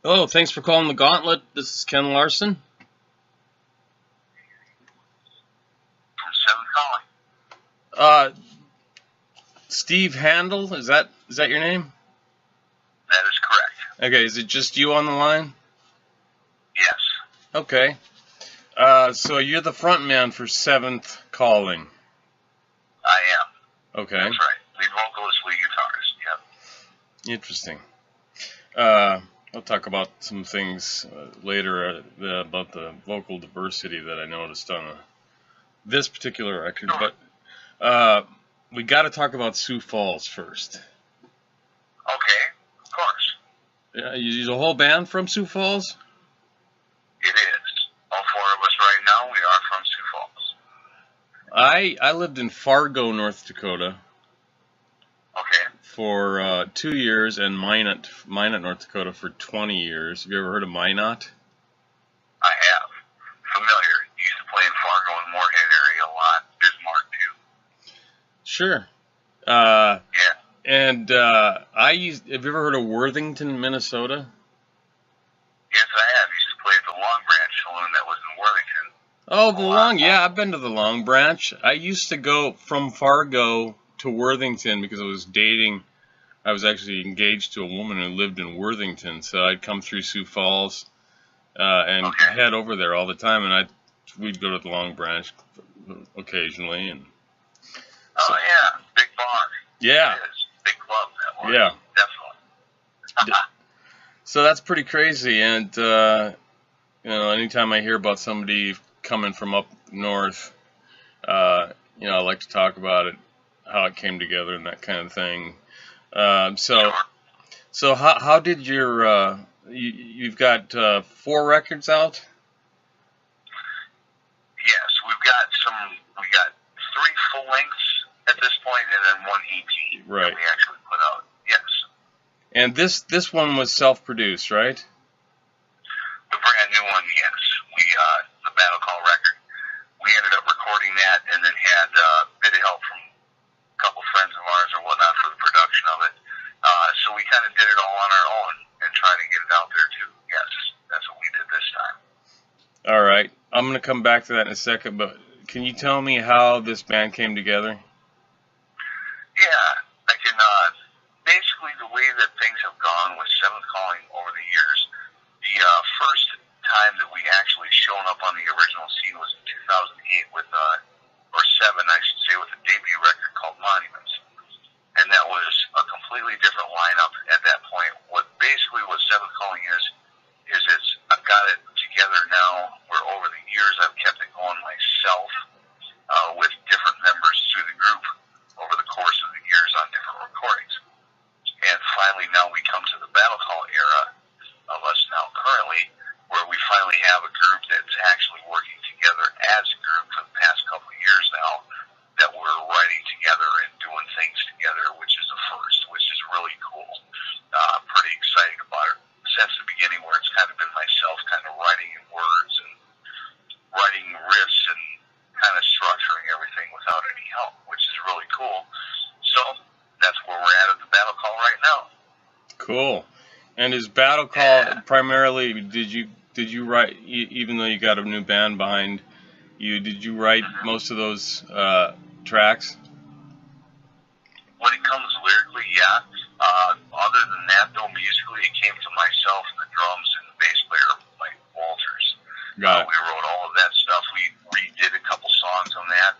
Oh, thanks for calling the Gauntlet. This is Ken Larson. From Seventh Calling. Steve Handel, is that your name? That is correct. Okay, is it just you on the line? Yes. Okay. So you're the front man for Seventh Calling. I am. Okay. That's right. Lead vocalist, lead guitarist. Yep. Interesting. I'll talk about some things later about the vocal diversity that I noticed on this particular record, Sure. but we got to talk about Sioux Falls first. Okay, of course. Yeah, you're the whole band from Sioux Falls? It is. All four of us right now, we are from Sioux Falls. I lived in Fargo, North Dakota Okay. for 2 years, and Minot, North Dakota for 20 years. Have you ever heard of Minot? I have. Familiar. Used to play in Fargo and Moorhead area a lot. Bismarck, too. Sure. Yeah. And have you ever heard of Worthington, Minnesota? Yes, I have. Used to play at the Long Branch Saloon that was in Worthington. Oh, the Long, yeah, I've been to the Long Branch. I used to go from Fargo to Worthington because I was actually engaged to a woman who lived in Worthington, so I'd come through Sioux Falls and Okay. head over there all the time, and we'd go to the Long Branch occasionally. And Oh, yeah. Big bar. yeah, It is. Big club, that one. yeah. Definitely. So that's pretty crazy, and anytime I hear about somebody coming from up north, I like to talk about it, how it came together, and that kind of thing. Sure. So how did your you've got 4 records out? Yes, we got 3 full lengths at this point, and then 1 EP Right. that we actually put out. Yes. And this one was self-produced, right? The brand new one, yes. The Battle Call record. We ended up recording that and then had a bit of help from a couple friends of ours or whatnot for the production of it. So we kind of did it all on our own and tried to get it out there too. Yes, that's what we did this time. All right. I'm going to come back to that in a second, but can you tell me how this band came together? Yeah, I can. Basically, the way that things have gone with Seventh Calling over the years, the first time that we actually shown up on the original scene was in 2008 with, or 7, I should say, with a debut record called Monuments. And that was a completely different lineup at that point. What Seventh Calling is I've got it together now where over the years I've kept it going myself with different members through the group over the course of the years on different recordings. And finally now we come to the Battle Call era of us now currently, where we finally have a group that's actually working together as a group for the past couple of years now, that we're writing together and doing things together, which is a first, which is really cool. Pretty excited about it since the beginning, where it's kind of been myself kind of writing in words and writing riffs and kind of structuring everything without any help, which is really cool. So that's where we're at the Battle Call right now. Cool. And is Battle Call primarily, did you write, even though you got a new band behind you, did you write most of those tracks? When it comes lyrically, yeah. Other than that, though, musically, it came to myself and the drums and the bass player, Mike Walters. Got it. We wrote all of that stuff. We redid a couple songs on that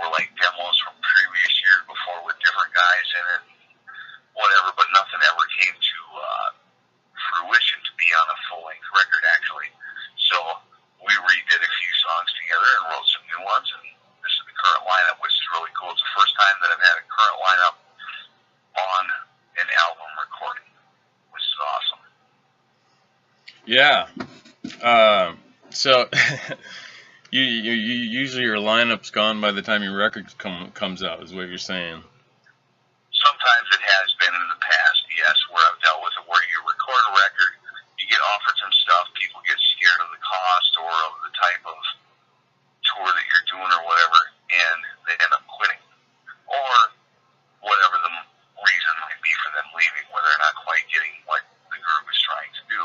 were like demos from previous years before with different guys in it, whatever, but nothing ever came to fruition to be on a full-length record, actually. So we redid a few songs together and wrote some new ones, and this is the current lineup, which is really cool. It's the first time that I've had a current lineup on an album recording, which is awesome. Yeah. So you usually your lineup's gone by the time your record comes out, is what you're saying. Sometimes it has been in the past, yes, where I've dealt with it, where you record a record, you get offered some stuff, people get scared of the cost or of the type of tour that you're doing or whatever, and they end up quitting. Or whatever the reason might be for them leaving, where they're not quite getting what the group is trying to do.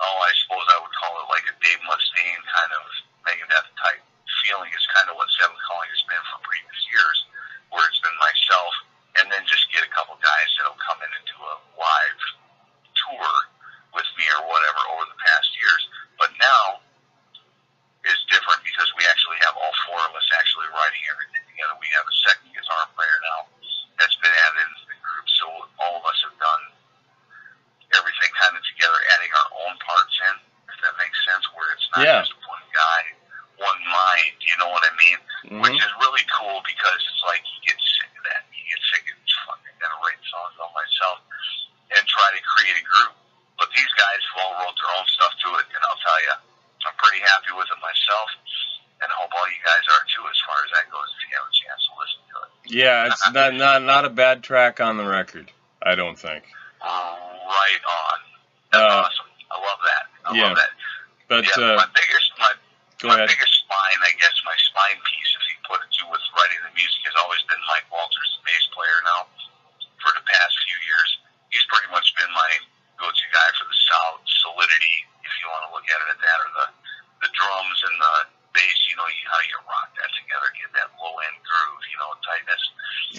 oh, I suppose I would call it like a Dave Mustaine kind of Megadeth type feeling is kind of what Seventh Calling has been for previous years, where it's been myself and then just get a couple guys that'll come in and do a live tour with me or whatever over the past years. But now is different because we actually have all four of us actually writing everything together. We have a second guitar player now that's been added into the group, so all of us have done everything kind of together, adding our own parts in, if that makes sense, where it's not just one guy, one mind, you know what I mean? Mm-hmm. Which is really cool because it's like you get sick of that. You get sick of fucking gotta write songs all myself and try to create a group. But these guys have all wrote their own stuff to it, and I'll tell you, I'm pretty happy with it myself, and I hope all you guys are too as far as that goes if you have a chance to listen to it. Yeah, it's not a bad track on the record, I don't think. Right on. That's awesome. I love that. I love that. But my biggest spine, I guess, my spine piece, if you put it to, with writing the music has always been Mike Walters, the bass player now, for the past few years. He's pretty much been my go-to guy for the solidity, if you want to look at it at that, or the drums and the bass, you know, how you rock that together, get that low-end groove, you know, tightness.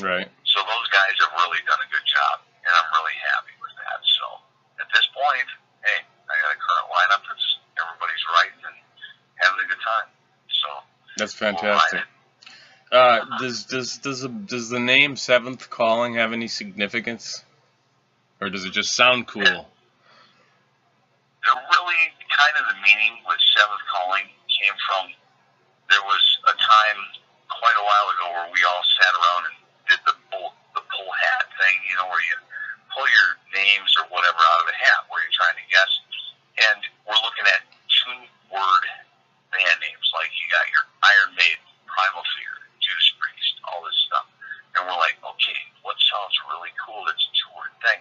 Right. So those guys have really done a good job, and I'm really happy with that. So at this point, hey, I got a current lineup that's everybody's writing and having a good time. So that's fantastic. Does the name Seventh Calling have any significance, or does it just sound cool? Really, kind of the meaning with Seventh Calling came from, there was a time quite a while ago where we all sat around and did the pull hat thing, you know, where you pull your names or whatever out of a hat where you're trying to guess. And we're looking at 2-word band names, like you got your Iron Maiden, Primal Fear, Judas Priest, all this stuff. And we're like, okay, what sounds really cool that's a 2-word thing?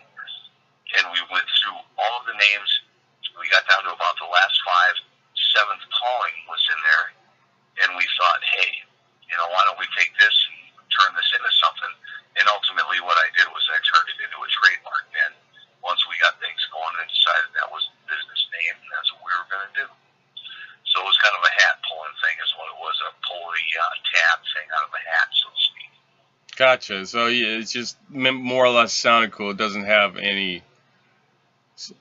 And we went through all of the names. We got down to about the last 5. Seventh Calling was in there. And we thought, hey, you know, why don't we take this and turn this into something? And ultimately what I did was I turned it into a trademark. And once we got things going and decided that was the business name, and that's what we were going to do. So it was kind of a hat pulling thing is what it was, a pull the tab thing out of a hat, so to speak. Gotcha. So it's just more or less sounded cool. It doesn't have any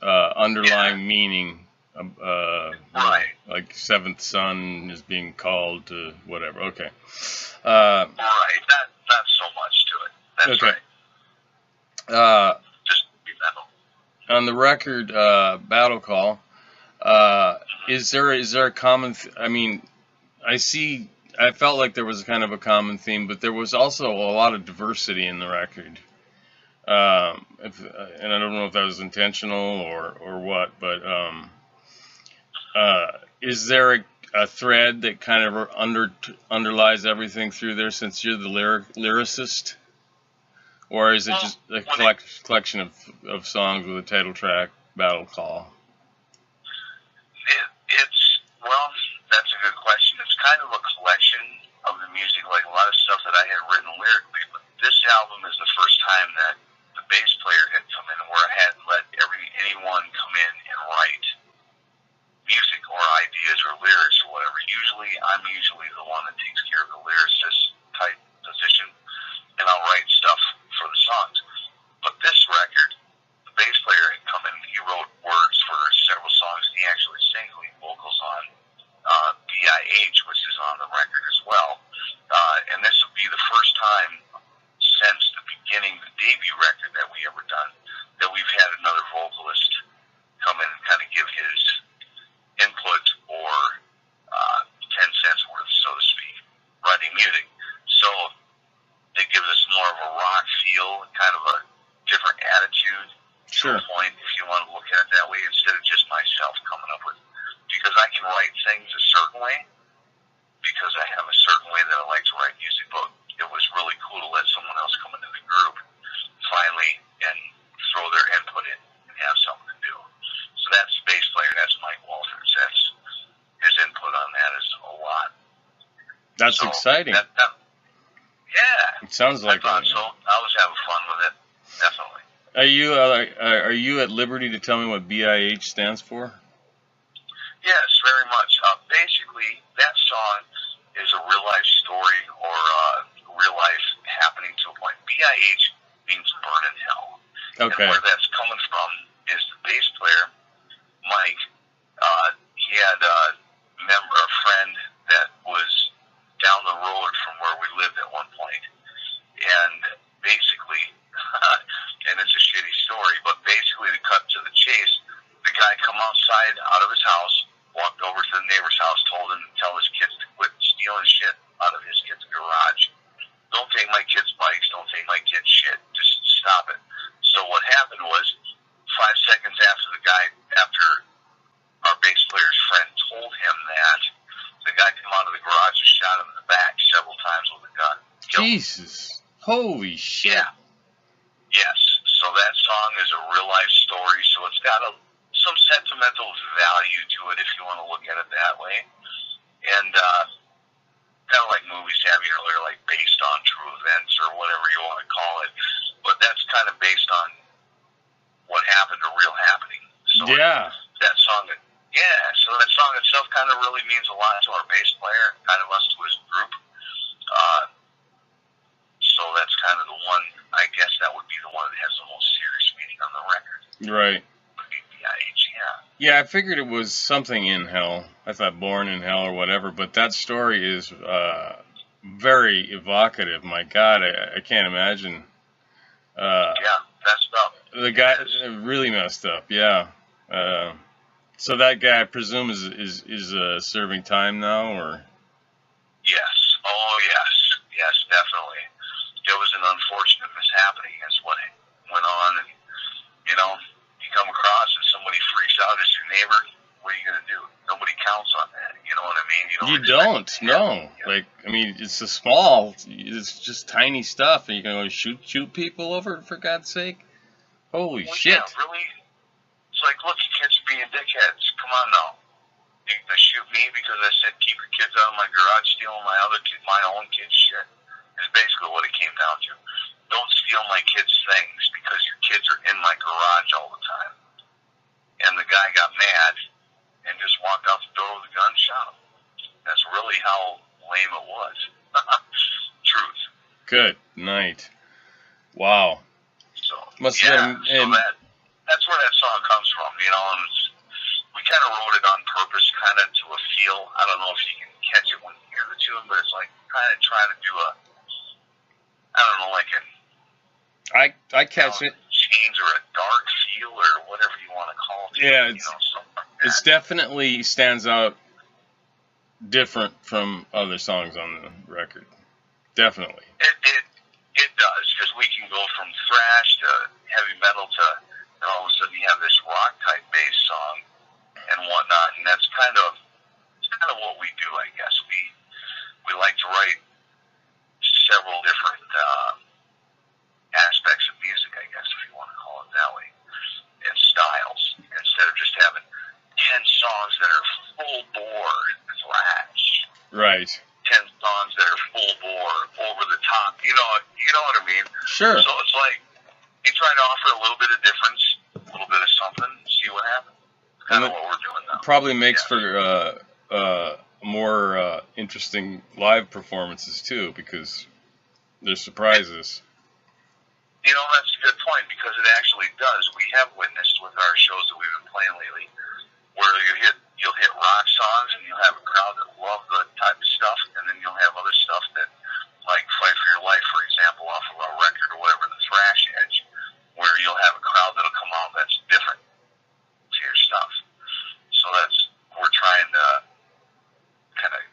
underlying meaning. Right. Like Seventh Son is being called to whatever. Okay. Right. Not so much to it. That's okay. Right. Just be metal. On the record, Battle Call, is there a common? I mean, I felt like there was kind of a common theme, but there was also a lot of diversity in the record. And I don't know if that was intentional or what, but is there a thread that kind of underlies everything through there, since you're the lyricist, or is it just a collection of songs with a title track, Battle Call? That's a good question. It's kind of a collection of the music, like a lot of stuff that I had written lyrically, but this album is the first time that the bass player had come in where I hadn't let anyone come in and write music or ideas or lyrics or whatever. I'm usually the one that takes care of the lyricist type position, and I'll write stuff for the songs. But this record, the bass player had come in, he wrote words for several songs, and he actually sings lead vocals on BIH, which is on the record as well. And this will be the first time since the beginning, the debut record that we ever done, that we've had another vocalist come in and kind of give his input or 10 cents worth, so to speak, writing music. So it gives us more of a rock feel, kind of a different attitude to a point, if you want to look at it that way, instead of just myself coming up with, because I can write things a certain way, because I have a certain way that I like to write music, but it was really cool to let someone else come into the group finally and throw their input in and have something to do. So that's the bass player, that's Mike Walters. That's his input on that is a lot. That's exciting. Yeah. It sounds like I thought so. I was having fun with it, definitely. Are you at liberty to tell me what BIH stands for? Yes, very much. Basically, that song is a real life story or real life happening to a point. BIH means burn in hell. Okay. And where that's coming from is the bass player, Mike. He had a friend that was down the road from where we lived at one point. And basically, and it's a shitty story, but basically to cut to the chase, the guy come outside out of his house, walked over to the neighbor's house, told him to tell his kids to quit stealing shit out of his kid's garage. Don't take my kids' bikes, don't take my kids' shit, just stop it. So what happened was, 5 seconds after our bass player's friend told him that, the guy came out of the garage and shot him in the back several times with a gun. Jesus. Holy shit. Yeah. Yes. So that song is a real life story, so it's got some sentimental value to it if you want to look at it that way. And kind of like movies have, they're like based on true events or whatever you want to call it. But that's kind of based on what happened or real happening. So yeah. So that song itself kind of really means a lot to our bass player, kind of us to his group. So that's kind of the one, I guess that would be the one that has the most serious meaning on the record. Right. Yeah. Yeah, I figured it was something in hell. I thought born in hell or whatever, but that story is very evocative. My God, I can't imagine. Yeah, messed up. The guy really messed up. Yeah. So that guy, I presume, is serving time now, or? Yes. Oh, yes. Yes, definitely. There was an unfortunate mishappening. That's what went on, and you come across and somebody freaks out as your neighbor. What are you gonna do? Nobody counts on that. You know what I mean? You don't. No. Like, I mean, it's it's just tiny stuff, and you're gonna go shoot people over it, for God's sake. Holy shit. Yeah, really. It's like, look, you kids are being dickheads. Come on now. You gonna shoot me because I said keep your kids out of my garage stealing my own kids' shit? Is basically what it came down to. Don't steal my kids' things because your kids are in my garage all the time. And the guy got mad and just walked out the door with a gun and shot him. That's really how lame it was. Truth. Good night. Wow. So, that's where that song comes from, and we kind of wrote it on purpose, kind of to a feel. I don't know if you can catch it when you hear the tune, but it's like kind of trying to do I catch it. Change or a dark feel or whatever you want to call it. Yeah, it's definitely stands out different from other songs on the record. Definitely. It does, because we can go from thrash to heavy metal to, and all of a sudden you have this rock type bass song and whatnot, and that's kind of what we do, I guess. We like to write several different aspects of music, I guess, if you want to call it that way, and styles, instead of just having 10 songs that are full bore thrash. Right. 10 songs that are full bore, over the top. You know what I mean? Sure. So it's like you try to offer a little bit of difference, a little bit of something, see what happens. It's kind of what we're doing now. Probably makes for more interesting live performances too, because there's surprises. That's a good point, because it actually does. We have witnessed with our shows that we've been playing lately, where you'll hit rock songs and you'll have a crowd that love the type of stuff, and then you'll have other stuff that, like Fight for Your Life, for example, off of our record or whatever, the thrash edge, where you'll have a crowd that'll come out that's different to your stuff. So we're trying to kind of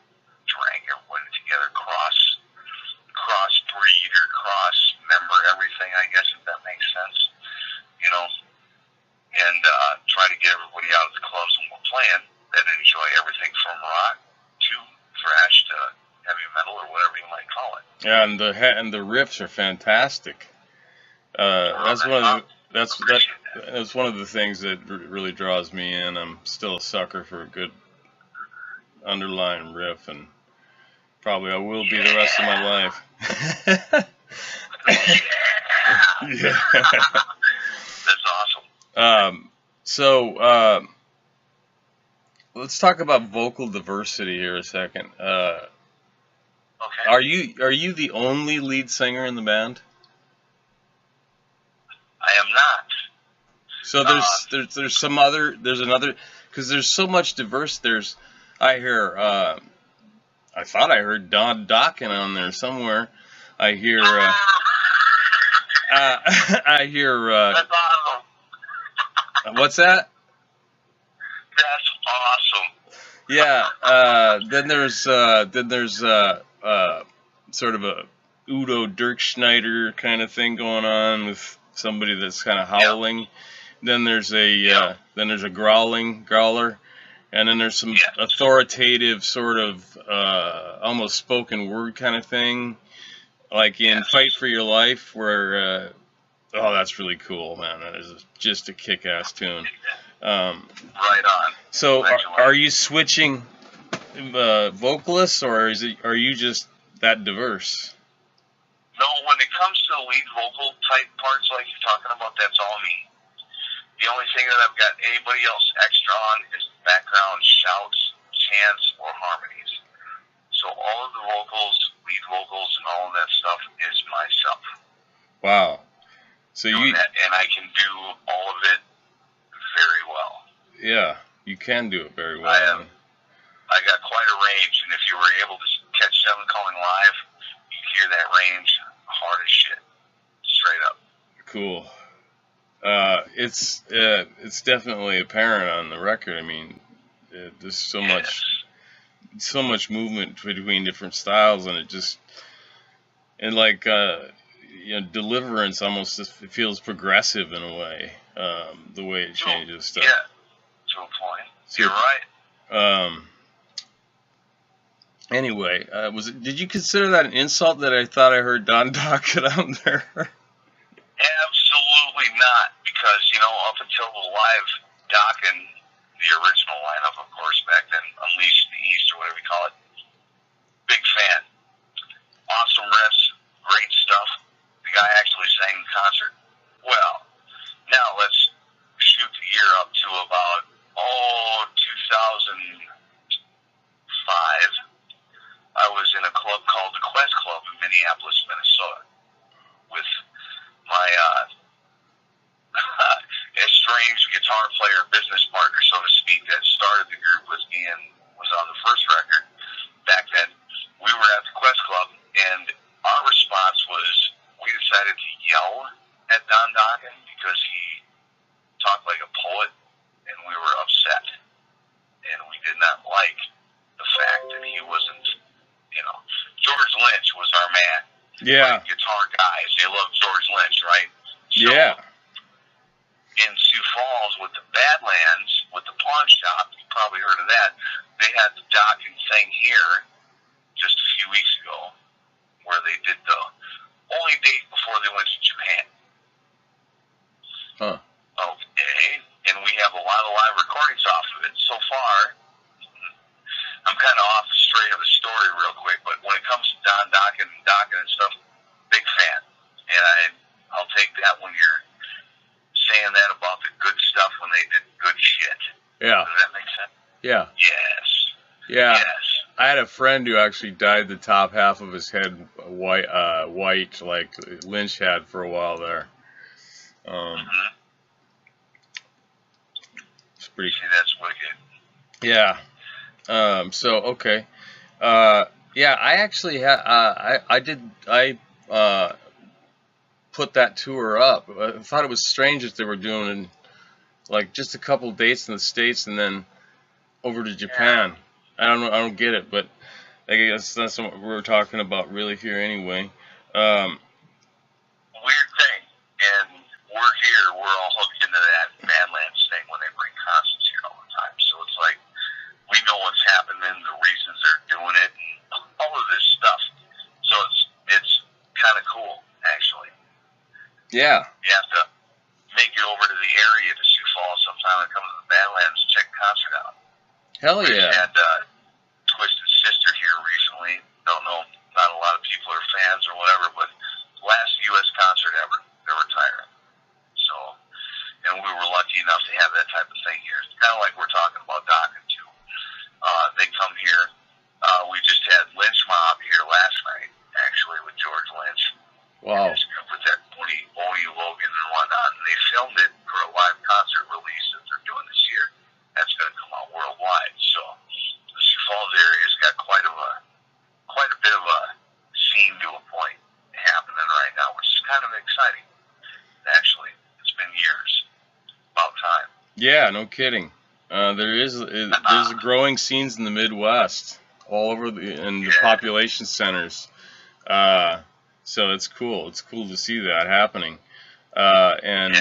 drag everybody together, cross-breed or cross-member everything, I guess, if that makes sense, and try to get everybody out of the clubs when we're playing that enjoy everything from rock to thrash to heavy metal or whatever you might call it. Yeah, and the riffs are fantastic. That's one of the things that really draws me in. I'm still a sucker for a good underlying riff, and probably I will be the rest of my life. Yeah. That's awesome. So let's talk about vocal diversity here a second. Okay. Are you the only lead singer in the band? I am not. So there's another, because there's so much diverse. I thought I heard Don Dokken on there somewhere. I hear I hear That's awesome. what's that? That's awesome. Yeah. Then there's sort of a Udo Dirkschneider kind of thing going on with somebody that's kind of howling. Yep. Then there's a growler, and then there's some authoritative sort of almost spoken word kind of thing, like in Fight for Your Life, where oh, that's really cool, man. That is just a kick-ass tune. Right on. So are you switching vocalists, or are you just that diverse? No, when it comes to lead vocal type parts like you're talking about, that's all me. The only thing that I've got anybody else extra on is background shouts, chants, or harmonies. So all of the vocals, lead vocals, and all of that stuff is myself. Wow. So and I can do all of it very well. Yeah, you can do it very well. I got quite a range, and if you were able to catch SeventhCalling live, you'd hear that range hard as shit, straight up. Cool. It's definitely apparent on the record. I mean, there's so much movement between different styles, and Deliverance almost just, it feels progressive in a way, the way it changes stuff. Yeah, to a point. So, you're right. Anyway, did you consider that an insult that I thought I heard Don Dokken on there? Absolutely not, because, up until the live Dokken, the original lineup, of course, back then, Unleash the East, or whatever we call it, big fan. Awesome riffs, great stuff. The guy actually sang the concert. Well, now let's shoot the year up to about, 2005. I was in a club called the Quest Club in Minneapolis, Minnesota, with my estranged guitar player, business partner, so to speak, that started the group with me and was on the first record back then. We were at the Quest Club, and our response was we decided to yell at Don Dokken because he talked like a poet, and we were upset. And we did not like the fact that he wasn't, George Lynch was our man. Yeah. Like guitar guys, they love George Lynch, right? So, yeah. In Sioux Falls with the Badlands, with the pawn shop, you probably heard of that, they had the Dokken thing here just a few weeks ago where they did the only date before they went to Japan. Huh. Okay. And we have a lot of live recordings off of it. So far, I'm kind of off straight of the story real quick, but when it comes to Don Dokken and stuff, big fan. And I'll take that when you're saying that about the good stuff when they did good shit. Yeah. Does that make sense? Yeah. Yes. Yeah. Yes. I had a friend who actually dyed the top half of his head white, like Lynch had for a while there. It's pretty. See, that's wicked. Yeah. Okay. Yeah, I actually I put that tour up. I thought it was strange that they were doing like just a couple dates in the States and then over to Japan. Yeah. I don't get it, but I guess that's what we're talking about really here anyway. Weird thing, and we're here. We're all hooked into that Badlands thing when they bring concerts here all the time. So it's like we know what's happening, the reasons they're doing it, and all of this stuff. So it's kind of cool, actually. Yeah. You have to make it over to the area to Sioux Falls sometime and come to the Badlands and check the concert out. Hell yeah. We had Twisted Sister here recently. Don't know, not a lot of people are fans or whatever, but last U.S. concert ever. They're retiring. So, and we were lucky enough to have that type of thing here. It's kind of like we're talking about Dokken too. They come here. We just had Lynch Mob here last night, actually, with George Lynch. Wow. With that Boney Logan and whatnot, and they filmed it for a live concert release that they're doing this year. That's going to come out worldwide. So the Sioux Falls area's got quite a bit of a scene to a point happening right now, which is kind of exciting. Actually, it's been years. About time. Yeah, no kidding. There's growing scenes in the Midwest, all over the population centers. So it's cool. It's cool to see that happening. And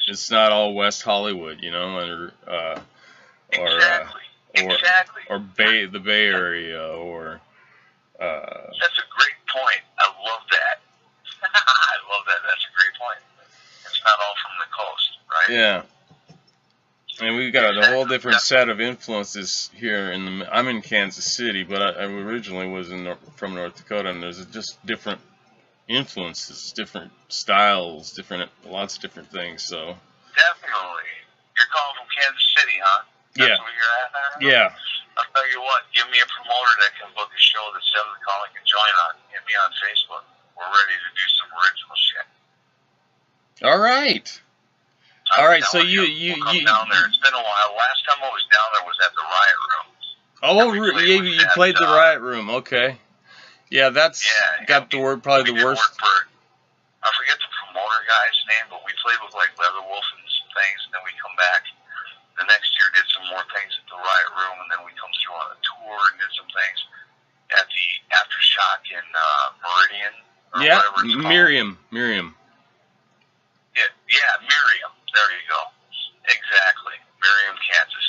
it's not all West Hollywood, you know, or the Bay Area, or. That's a great point. I love that. I love that. That's a great point. It's not all from the coast, right? Yeah. And we've got a whole different set of influences here I'm in Kansas City, but I originally was from North Dakota, and there's just different influences, different styles, lots of different things. So definitely, you're calling from Kansas City, huh? That's where you're at now? Yeah. I'll tell you what. Give me a promoter that can book a show that Seventh Calling can join on. Hit me on Facebook. We're ready to do some original shit. All right. All right. So you down there. It's been a while. Last time I was down there was at the Riot Room. Oh, you played the Riot Room. Okay. Yeah, that's got the word probably the worst. I forget the promoter guy's name, but we played with like Leatherwolf and some things, and then we come back the next year, did some more things at the Riot Room, and then we come through on a tour and did some things at the Aftershock in Meridian. Miriam. Yeah, Miriam. There you go. Exactly. Miriam, Kansas.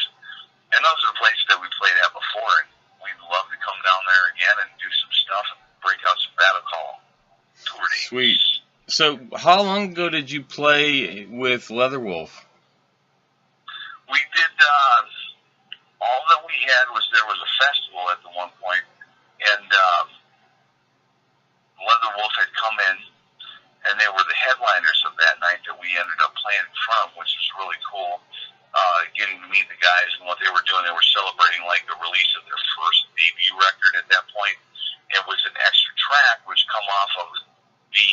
And those are the places that we played at before, and we'd love to come down there again and do some stuff and break out some Battle Call tour dates. Sweet. So how long ago did you play with Leatherwolf? We did, all that we had was there was a festival at the one point, and Leatherwolf had come in, and they were the headliners of that night that we ended up playing from, which was really cool. Getting to meet the guys and what they were doing. They were celebrating like the release of their first debut record at that point. It was an extra track which come off of the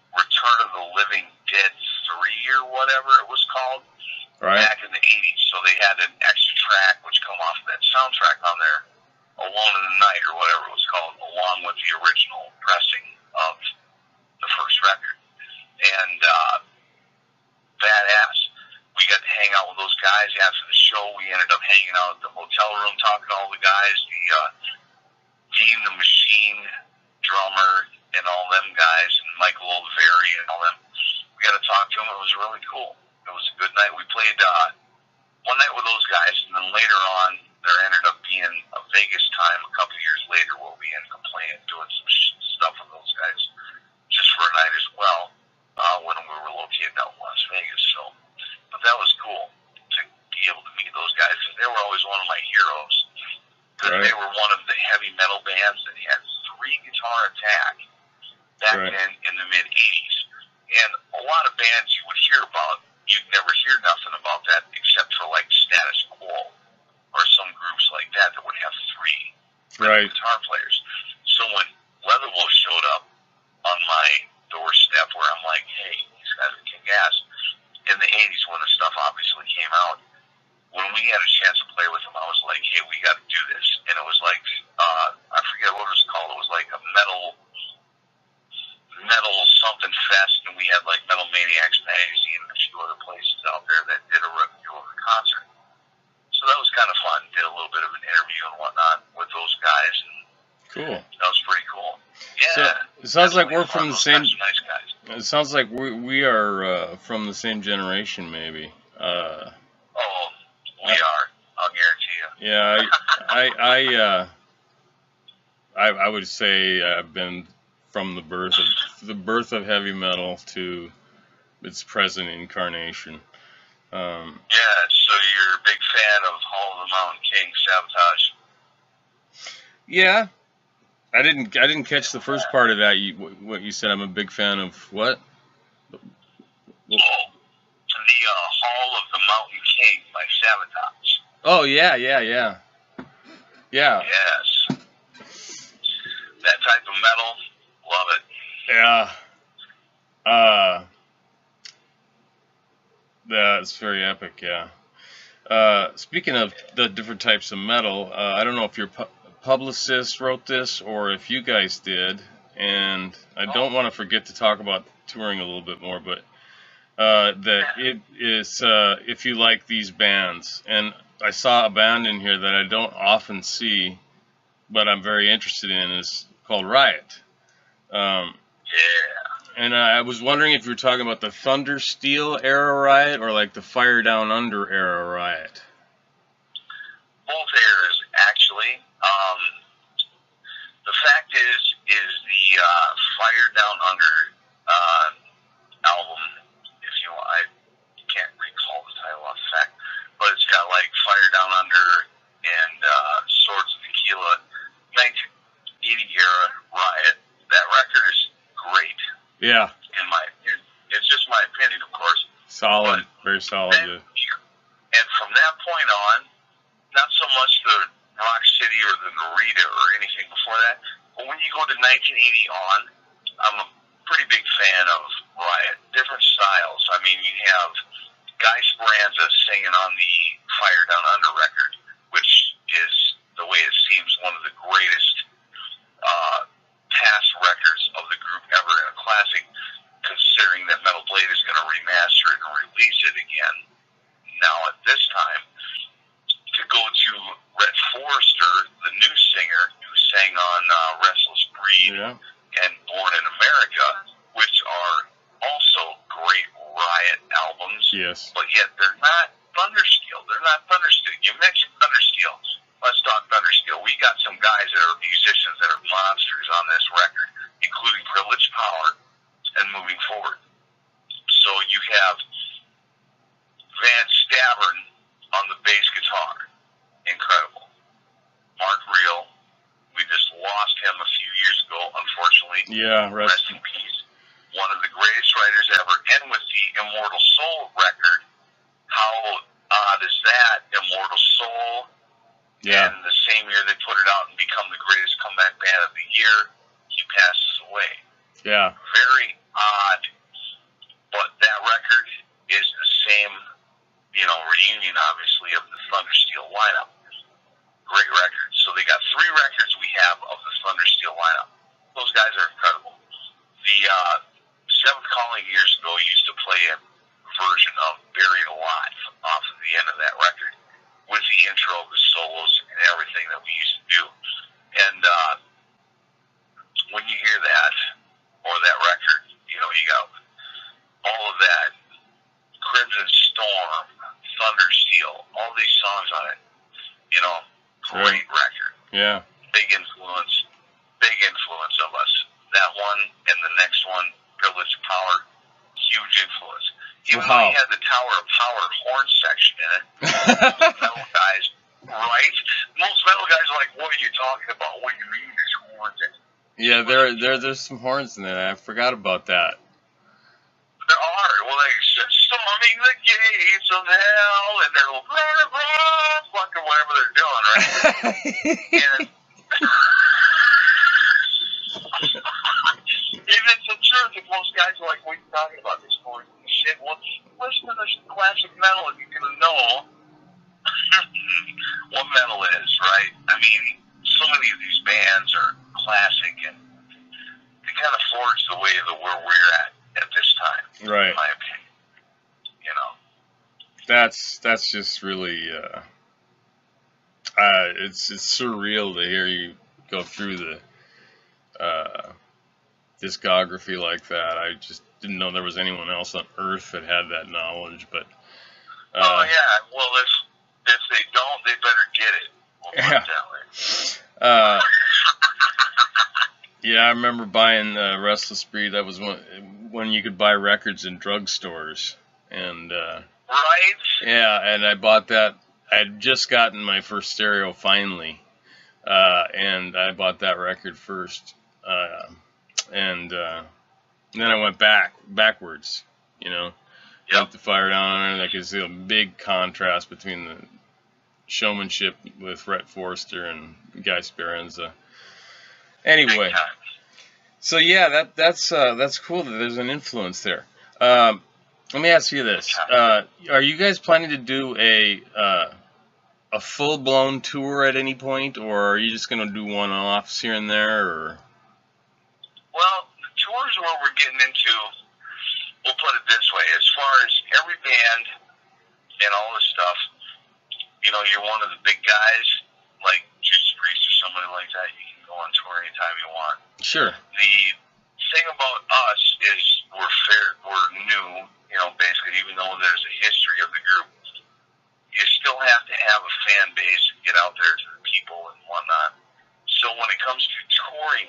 Return of the Living Dead 3 or whatever it was called back in the 80s. So they had an extra track which come off of that soundtrack on there, Alone in the Night or whatever it was called, along with the original pressing of the first record. And badass. We got to hang out with those guys after the show. We ended up hanging out at the hotel room talking to all the guys, Dean the Machine drummer and all them guys, and Michael Oliveri and all them. We got to talk to them. It was really cool. It was a good night. We played one night with those guys, and then later on there ended up being a Vegas time a couple of years later where we ended up playing, doing some stuff with those guys just for a night as well when we were located out in Las Vegas. So. But that was cool to be able to meet those guys because they were always one of my heroes. Because they were one of the heavy metal bands that had 3-guitar attack back then in the mid-'80s. And a lot of bands you would hear about, you'd never hear nothing about that except for like Status Quo or some groups like that would have 3 guitar players. So when Leatherwolf showed up on my doorstep where I'm like, hey, these guys are kick ass. In the 80s when the stuff obviously came out, when we had a chance to play with them, I was like, hey, we got to do this. And it was like, I forget what it was called. It was like a metal something fest, and we had like Metal Maniacs magazine and a few other places out there that did a review of the concert. So that was kind of fun. Did a little bit of an interview and whatnot with those guys. And cool. That was pretty cool. Yeah. So it sounds like we're from the same. Nice guys. It sounds like we are from the same generation, maybe. We are. I'll guarantee you. Yeah, I would say I've been from the birth of heavy metal to its present incarnation. Yeah, so you're a big fan of Hall of the Mountain King, Sabotage. Yeah. I didn't catch the first part of that. What you said. I'm a big fan of what? The Hall of the Mountain King by Sabotage. Oh yeah, yeah, yeah, yeah, Yes. That type of metal, love it. yeah. Uh, that's very epic. Yeah. Speaking of the different types of metal, I don't know if your publicist wrote this or if you guys did, and I don't want to forget to talk about touring a little bit more, but that it is if you like these bands, and I saw a band in here that I don't often see, but I'm very interested in, is called Riot. Um, Yeah. and I was wondering if you were talking about the Thunder Steel era Riot or like the Fire Down Under era Riot. Both eras, actually. The fact is the Fire Down Under album, if you want, I can't recall the title off the fact, but it's got like Fire Down Under and Swords of Tequila, 1980 era Riot. That record is great. Yeah. In my opinion. It's just my opinion, of course. Solid, very solid. Then, and from that point on, not so much the Rock City or the Narita or anything before that, but when you go to 1980 on, I'm a pretty big fan of Riot. Different styles. I mean, you have Guy Speranza singing on the Fire Down Under record, which is, the way it seems, one of the greatest past records of the group ever, and a classic, considering that Metal Blade is going to remaster it and release it again now at this time. To go to Rhett Forrester, the new singer who sang on Restless Breed and Born in America, which are also great Riot albums. Yes. But yet they're not Thundersteel. They're not Thundersteel. You mentioned Thundersteel. Let's talk Thundersteel. We got some guys that are musicians that are monsters on this record, including Privileged Power and Moving Forward. So you have Van Stavern on the bass guitar. Incredible. Mark Reel, we just lost him a few years ago, unfortunately. Yeah, rest in peace. One of the greatest writers ever. And with the Immortal Soul record, how odd is that? Immortal Soul. Yeah. And the same year they put it out and become the greatest comeback band of the year, he passes away. Yeah. Very odd. But that record is the same, reunion, obviously, of the Thundersteel lineup. Great record. So they got 3 records we have of the Thundersteel lineup. Those guys are incredible. The Seventh Calling years ago used to play a version of Buried Alive off of the end of that record with the intro, the solos, and everything that we used to do. And when you hear that, or that record, you got all of that, Crimson Storm, Thundersteel, all these songs on it, great record. Yeah. Big influence of us. That one and the next one, Privileged Power, huge influence. Even though he had the Tower of Power horn section in it, metal guys, right? Most metal guys are like, what are you talking about? What do you mean there's horns in it? Yeah, there's some horns in there. I forgot about that. There are. Well, they storming the gates of hell, and they're fucking whatever they're doing, right? And if it's the truth, if most guys are like, what are you talking about? This horn shit. Well, listen to this classic metal, and you're gonna know what metal is, right? I mean, so many of these bands are classic, and they kind of forge the way of where we're at this time, right? In my opinion, That's just really, it's surreal to hear you go through the discography like that. I just didn't know there was anyone else on Earth that had that knowledge, but. Oh yeah, well if they don't, they better get it. We'll put it that way. Yeah, I remember buying Restless Breed. That was when you could buy records in drugstores, and right. Yeah, and I bought that. I'd just gotten my first stereo finally, and I bought that record first, and then I went backwards. Went to Fire Down Under. I could see a big contrast between showmanship with Rhett Forrester and Guy Speranza. Anyway, so yeah, that's cool that there's an influence there. Let me ask you this: are you guys planning to do a full-blown tour at any point, or are you just going to do one-offs here and there? Or well, the tours are what we're getting into. We'll put it this way: as far as every band and all this stuff, you know, you're one of the big guys, like Judas Priest or somebody like that. You can go on tour anytime you want. Sure. The thing about us is we're new, you know, basically, even though there's a history of the group, you still have to have a fan base and get out there to the people and whatnot. So when it comes to touring,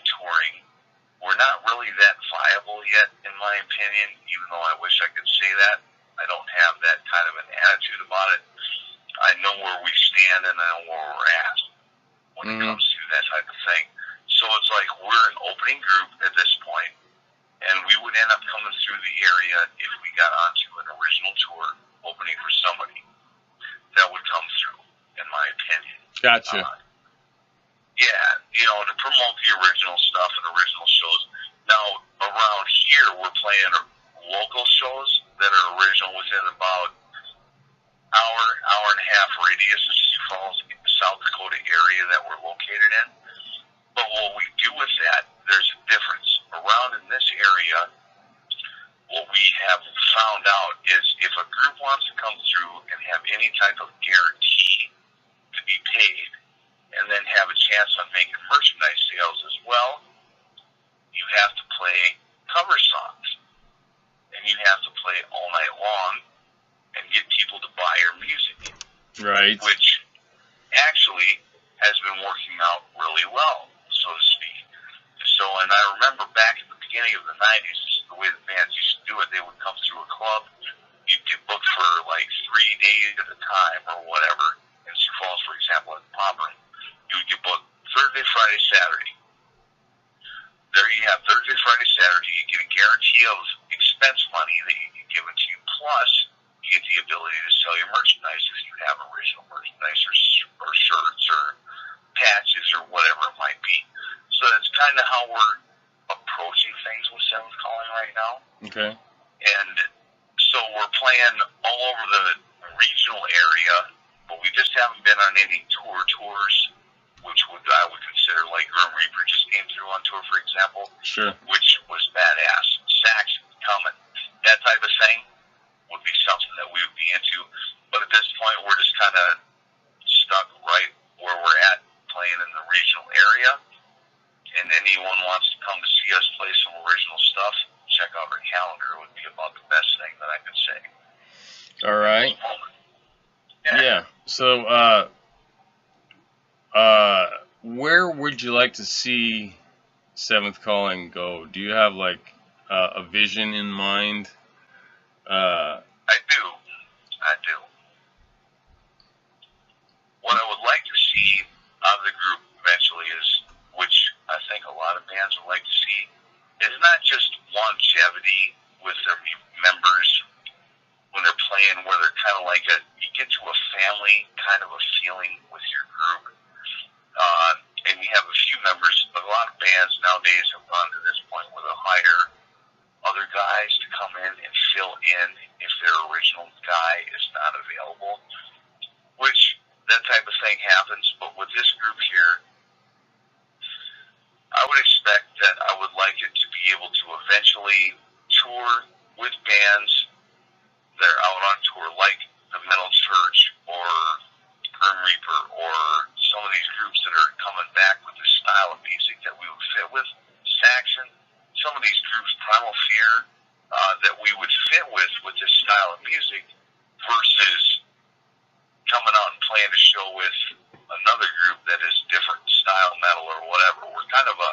we're not really that viable yet, in my opinion, even though I wish I could say that. I don't have that kind of an attitude about it. I know where we stand and I know where we're at when it comes to that type of thing. So it's like we're an opening group at this point, and we would end up coming through the area if we got onto an original tour opening for somebody. That would come through, in my opinion. Gotcha. Yeah, you know, to promote the original stuff and original shows. Now, around here, we're playing local shows that are original within about hour and a half radius of Sioux Falls, South Dakota area that we're located in. But what we do with that, there's a difference. Around in this area, what we have found out is if a group wants to come through and have any type of guarantee to be paid and then have a chance on making merchandise sales as well, you have to play cover songs. And you have to play all night long and get people to buy your music. Right. Which actually has been working out really well, so to speak. So, and I remember back at the beginning of the 90s, the way the bands used to do it, they would come through a club, you'd get booked for like 3 days at a time or whatever. In Sioux Falls, for example, at the Pop Room, you would get booked Thursday, Friday, Saturday. There you have Thursday, Friday, Saturday. You get a guarantee of expense money that you get given to you, plus you get the ability to sell your merchandise if you have original merchandise or shirts or patches or whatever it might be. So that's kind of how we're approaching things with Seventh Calling right now. Okay. And so we're playing all over the regional area, but we just haven't been on any tours, which I would consider, like Grim Reaper just came through on tour, for example. Sure. Which was badass. Saxon coming. That type of thing would be something that we would be into. But at this point, we're just kind of stuck right where we're at, playing in the regional area. And anyone wants to come to see us play some original stuff, check out our calendar. It would be about the best thing that I could say. All right. Yeah. So, where would you like to see Seventh Calling go? Do you have like a vision in mind? I do. What I would like to see out of the group eventually is, which I think a lot of bands would like to see, is not just longevity with their members when they're playing, where they're kind of like you get to a family kind of a feeling with your group. And you have a few members. A lot of bands nowadays have gone to this point where they'll hire other guys to come in and fill in if their original guy is not available, which that type of thing happens. But with this group here, I would expect that I would like it to be able to eventually tour with bands that are out on tour, like the Metal Church or Grim Reaper or some of these groups that are coming back with the style of music that we would fit with. Saxon, some of these groups, Primal Fear, that we would fit with this style of music versus coming out and playing a show with another group that is different style metal or whatever. We're kind of a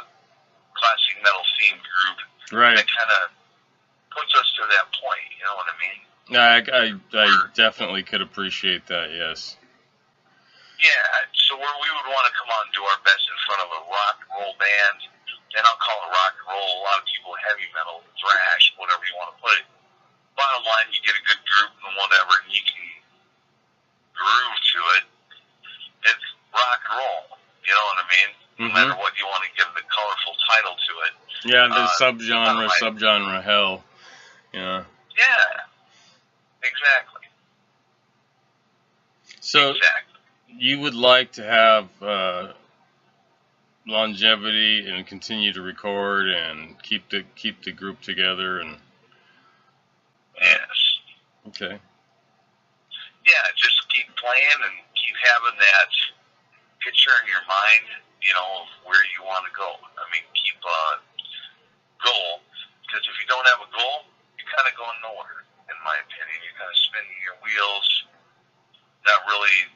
classic metal themed group. Right. That kind of puts us to that point, you know what I mean? I definitely could appreciate that, yes. Yeah, so where we would want to come out and do our best in front of a rock and roll band, and I'll call it rock and roll, a lot of people heavy metal, thrash, whatever you want to put it. Bottom line, you get a good group and whatever, and you can groove to it matter what you want to give the colorful title to it. Yeah, the subgenre hell. Yeah. Yeah, exactly. So you would like to have longevity and continue to record and keep the group together and. Yes. Okay. Yeah, just keep playing and keep having that picture in your mind, you know, of where you want to go. I mean, keep a goal, because if you don't have a goal, you're kind of going nowhere, in my opinion. You're kind of spinning your wheels, not really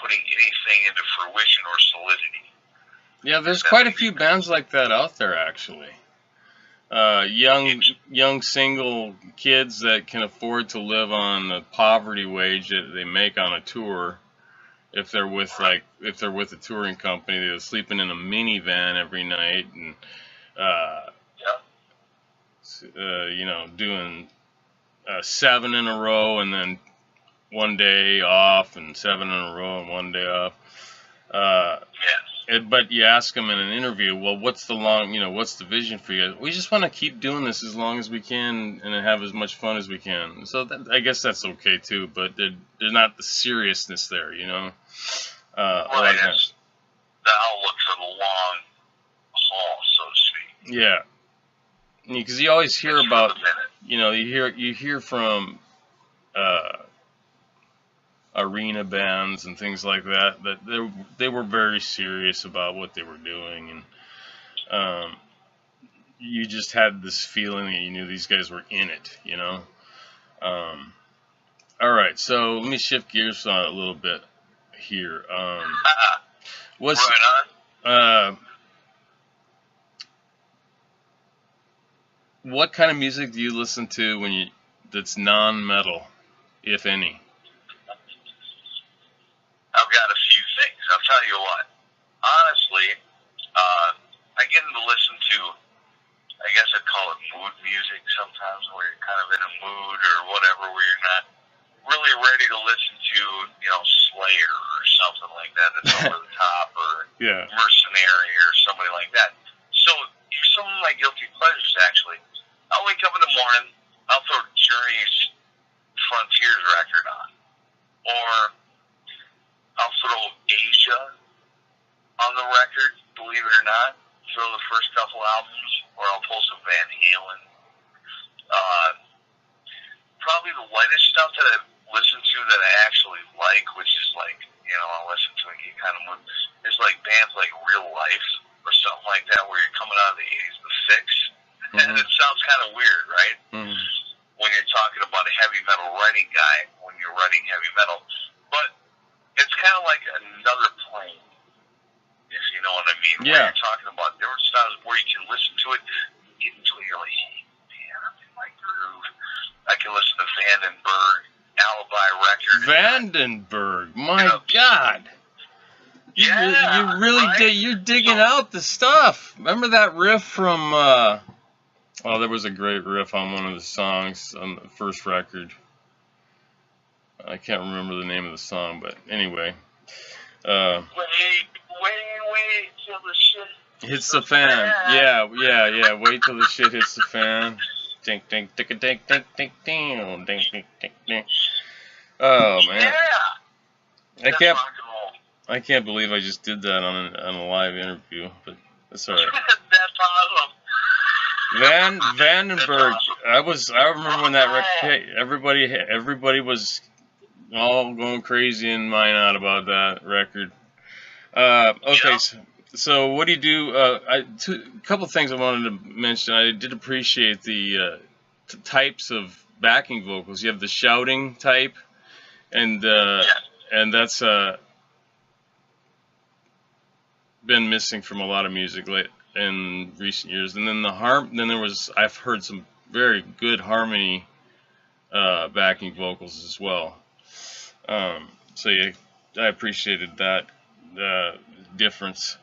putting anything into fruition or solidity. Yeah, there's quite a few bands like that out there, actually. Young single kids that can afford to live on the poverty wage that they make on a tour. If they're with a touring company, they're sleeping in a minivan every night and you know, doing 7 in a row and then one day off and 7 in a row and one day off. But you ask them in an interview, well, what's the vision for you? We just want to keep doing this as long as we can and have as much fun as we can. So I guess that's okay too, but there's not the seriousness there, you know. Right, it's the outlook for the long haul, so to speak. Yeah, because you always hear about, you know, you hear from arena bands and things like that they were very serious about what they were doing, and you just had this feeling that you knew these guys were in it, you know. All right, so let me shift gears on a little bit here. What's what kind of music do you listen to that's non-metal, if any? I've got a few things. I'll tell you what. Honestly, I get to listen to, I guess I'd call it mood music sometimes, where you're kind of in a mood or whatever, where you're not really ready to listen to, you know, Slayer or something like that that's over the top, or Mercenary or somebody like that. So some of my guilty pleasures, actually. I'll wake up in the morning, I'll throw Journey's Frontiers record on, or I'll throw Asia on the record, believe it or not. Throw the first couple albums, or I'll pull some Van Halen. Probably the lightest stuff that I've listened to that I actually like, which is like, you know, I'll listen to and get kind of mood, is like bands like Real Life or something like that, where you're coming out of the 80s, The Fix. And it sounds kind of weird, right? When you're talking about a heavy metal writing guy, when you're writing heavy metal. But it's kind of like another plane, if you know what I mean. Yeah. Where you're talking about, there are styles where you can listen to it, get into it, you're like, hey, man, I'm in my groove. I can listen to Vandenberg, Alibi record. Vandenberg, my God. You really you're digging out the stuff. Remember that riff from, there was a great riff on one of the songs on the first record. I can't remember the name of the song, but anyway. Wait till the shit hits the fan. Yeah. Wait till the shit hits the fan. Ding, ding, ding, ding, ding, ding, ding, ding, ding, ding, ding. Oh man. Yeah. I can't believe I just did that on a live interview, but that's all right. That's awesome. Vandenberg. I remember when that record. Everybody was all going crazy in mine out about that record. Okay, so what do you do? A couple of things I wanted to mention. I did appreciate the types of backing vocals. You have the shouting type, and that's been missing from a lot of music in recent years. And then I've heard some very good harmony backing vocals as well. I appreciated that difference,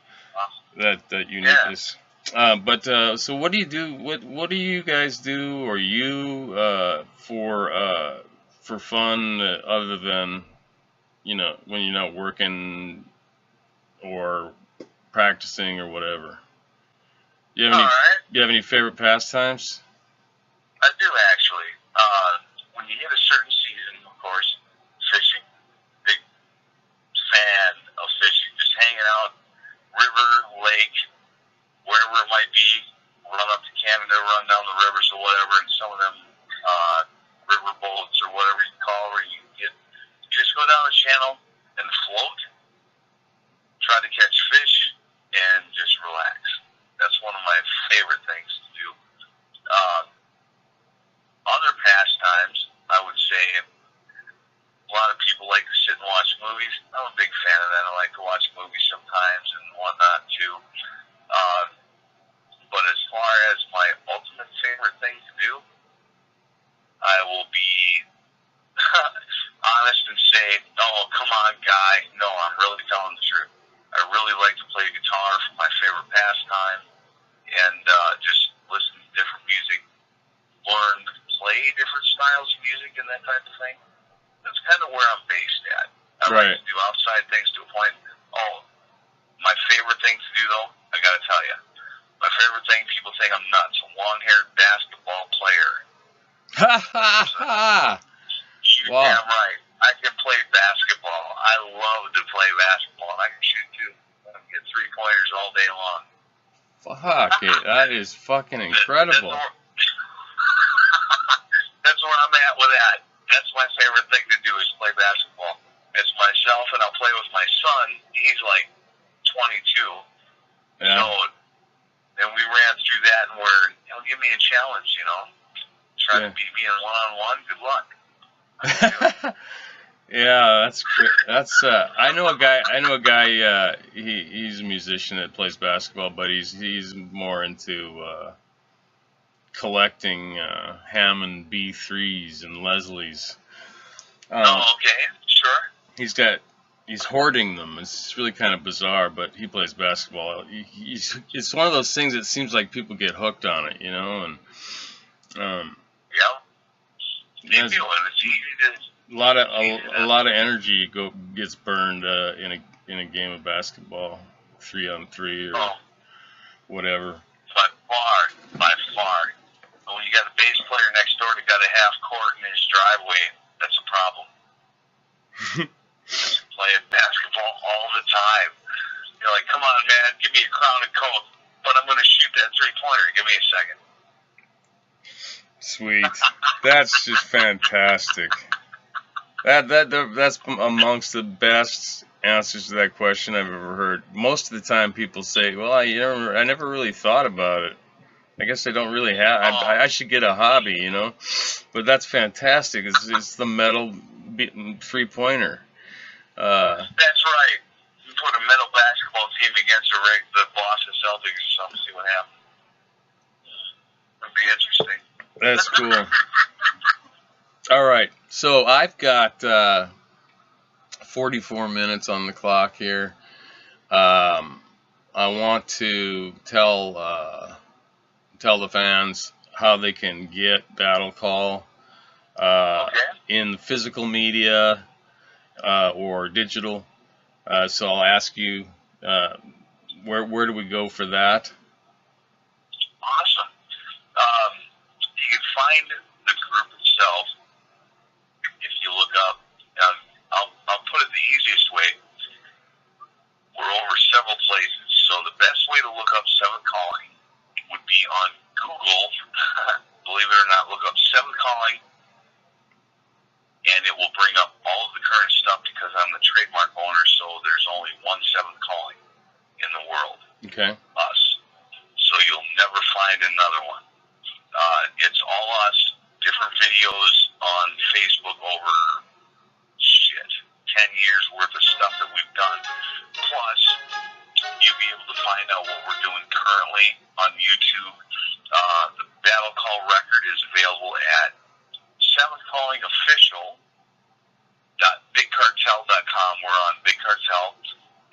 that uniqueness. So what do you do? What do you guys do, or you for fun, other than, you know, when you're not working or practicing or whatever. Do you have any favorite pastimes? I do, actually. When you hit a certain season, of course, fishing, big fan of fishing, just hanging out, river, lake, wherever it might be, run up to Canada, run down the rivers or whatever, and some of them river boats or whatever you call, where you just go down the channel and float, try to catch fish, and just relax. That's one of my favorite things to do. Other pastimes, I would say, a lot of people like to sit and watch movies. I'm a big fan of that. I like to watch movies sometimes and whatnot, too. But as far as my ultimate favorite thing to do, I will be honest and say, oh, come on, guy. No, I'm really telling the truth. I really like to play guitar for my favorite pastime and just listen to different music, learn to play different styles of music and that type of thing. That's kind of where I'm based at. I like to do outside things to a point. Oh, my favorite thing to do, though, I got to tell you, my favorite thing, people think I'm nuts, a long-haired basketball player. Ha ha ha! You're damn right. I can play basketball. I love to play basketball, and I can shoot, too. I can get three-pointers all day long. Fuck it. That is fucking incredible. That's where I'm at with that. That's my favorite thing to do is play basketball. It's myself, and I'll play with my son. He's like 22. Yeah. So, and we ran through that, and give me a challenge, Try to beat me in one-on-one. Good luck. Yeah, that's great. That's I know a guy. He's a musician that plays basketball, but he's more into collecting Hammond B3s and Leslie's. Okay, sure. He's hoarding them. It's really kind of bizarre, but he plays basketball. It's one of those things that seems like people get hooked on it, and yeah. It's easy to. A lot of energy gets burned in a game of basketball, 3-on-3 or whatever. By far. But when you got a bass player next door that got a half court in his driveway, that's a problem. Playing basketball all the time. You're like, come on, man, give me a crown and coke, but I'm going to shoot that three-pointer. Give me a second. Sweet. That's just fantastic. That's amongst the best answers to that question I've ever heard. Most of the time people say, well, I never really thought about it. I guess I don't really have. I should get a hobby, But that's fantastic. It's the metal three-pointer. That's right. You put a metal basketball team against the Boston Celtics or something, see what happens. That'd be interesting. That's cool. All right. So I've got 44 minutes on the clock here. I want to tell the fans how they can get Battle Call in the physical media or digital. So I'll ask you, where do we go for that? Awesome. You can find the group itself if you look up. I'll put it the easiest way. We're over several places, so the best way to look up Seventh Calling would be on Google. Believe it or not, look up Seventh Calling, and it will bring up all of the current stuff because I'm the trademark owner, so there's only one Seventh Calling in the world. Okay. Us. So you'll never find another one. It's all us, different videos on Facebook over 10 years worth of stuff that we've done. Plus, you'll be able to find out what we're doing currently on YouTube. The Battle Call record is available at seventhcallingofficial.bigcartel.com. We're on Big Cartel,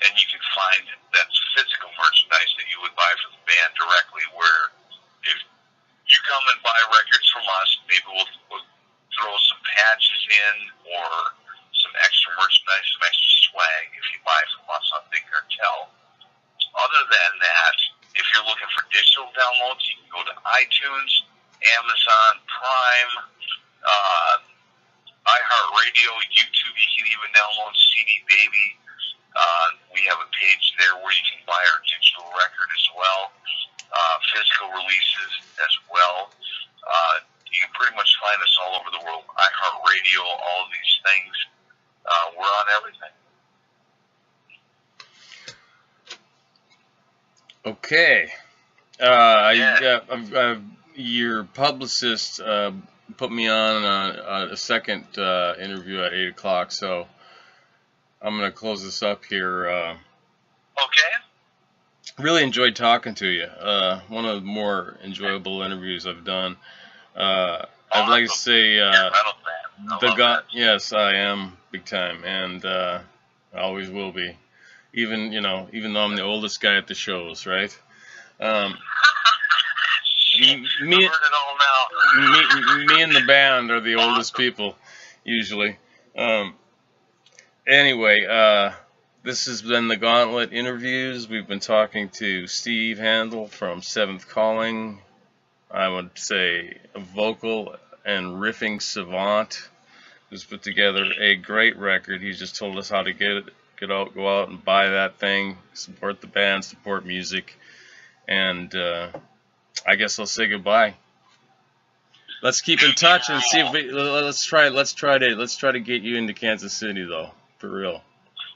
and you can find that's physical merchandise that you would buy for the band directly, where if you come and buy records from us, maybe we'll throw some patches in or some extra merchandise, some extra swag if you buy from us on Big Cartel. Other iTunes, Amazon Prime, iHeartRadio, YouTube. You can even download CD Baby. We have a page there where you can buy our digital record as well, physical releases as well. You can pretty much find us all over the world. iHeartRadio, all of these things. We're on everything. Okay. Your publicist put me on a second interview at 8 o'clock, so I'm going to close this up here. Okay. Really enjoyed talking to you. One of the more enjoyable interviews I've done. I'd like to say yes, I am big time, and I always will be. Even though I'm the oldest guy at the shows, right? Me and the band are the oldest people, usually. Anyway, this has been the Gauntlet Interviews. We've been talking to Steve Handel from Seventh Calling. I would say a vocal and riffing savant who's put together a great record. He just told us how to go out and buy that thing, support the band, support music, and I guess I'll say goodbye. Let's keep in touch and see if let's try to get you into Kansas City though, for real.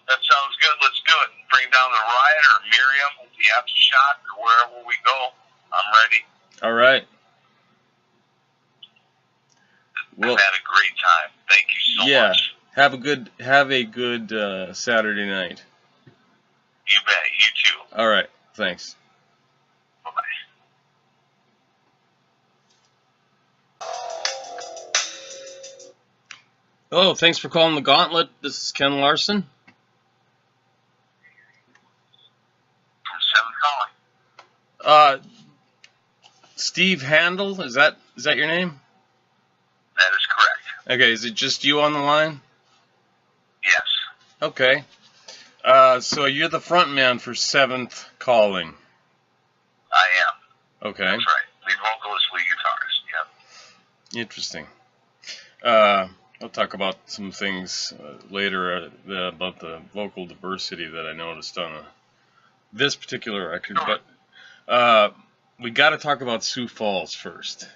That sounds good. Let's do it. Bring down the Riot or Miriam with the Aftershock or wherever we go. I'm ready. All right. Well, I've had a great time. Thank you so much. Have a good Saturday night. You bet. You too. All right. Thanks. Bye-bye. Oh, thanks for calling the Gauntlet. This is Ken Larson. From Seventh Calling. Steve Handel, is that your name? That is correct. Okay, is it just you on the line? Yes. Okay. So you're the front man for Seventh Calling. I am. Okay. That's right. Lead vocalist, lead guitarist. Yep. Interesting. I'll talk about some things later about the vocal diversity that I noticed on this particular record. Sure. But we got to talk about Sioux Falls first.